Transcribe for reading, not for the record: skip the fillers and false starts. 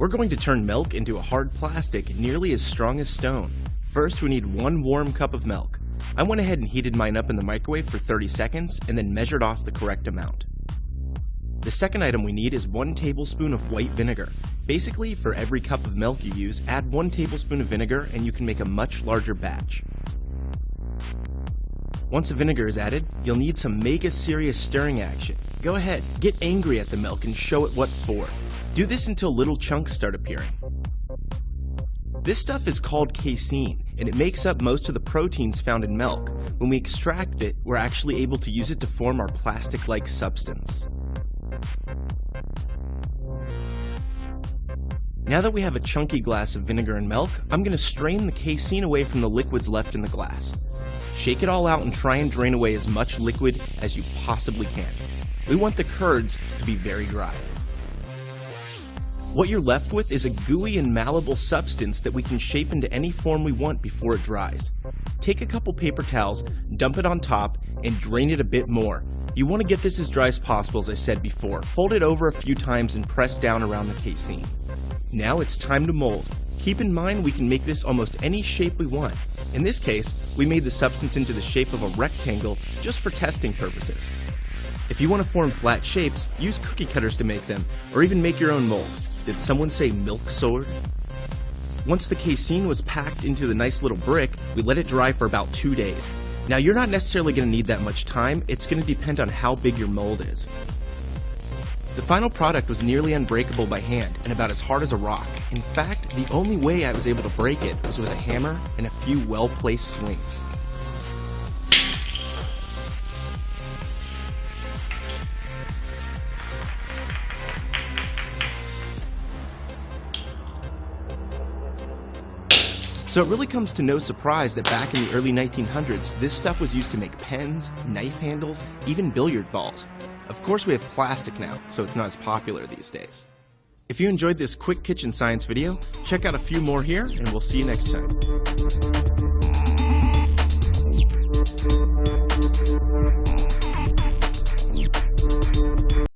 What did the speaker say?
We're going to turn milk into a hard plastic nearly as strong as stone. First, we need 1 warm cup of milk. I went ahead and heated mine up in the microwave for 30 seconds and then measured off the correct amount. The second item we need is 1 tablespoon of white vinegar. Basically, for every cup of milk you use, add 1 tablespoon of vinegar and you can make a much larger batch. Once the vinegar is added, you'll need some mega serious stirring action. Go ahead, get angry at the milk and show it what for. Do this until little chunks start appearing. This stuff is called casein, and it makes up most of the proteins found in milk. When we extract it, we're actually able to use it to form our plastic-like substance. Now that we have a chunky glass of vinegar and milk, I'm going to strain the casein away from the liquids left in the glass. Shake it all out and try and drain away as much liquid as you possibly can. We want the curds to be very dry. What you're left with is a gooey and malleable substance that we can shape into any form we want before it dries. Take a couple paper towels, dump it on top, and drain it a bit more. You want to get this as dry as possible, as I said before. Fold it over a few times and press down around the casein. Now it's time to mold. Keep in mind we can make this almost any shape we want. In this case, we made the substance into the shape of a rectangle just for testing purposes. If you want to form flat shapes, use cookie cutters to make them, or even make your own mold. Did someone say milk sword? Once the casein was packed into the nice little brick, we let it dry for about 2 days. Now you're not necessarily going to need that much time, it's going to depend on how big your mold is. The final product was nearly unbreakable by hand and about as hard as a rock. In fact, the only way I was able to break it was with a hammer and a few well-placed swings. So it really comes to no surprise that back in the early 1900s, this stuff was used to make pens, knife handles, even billiard balls. Of course we have plastic now, so it's not as popular these days. If you enjoyed this quick kitchen science video, check out a few more here, and we'll see you next time.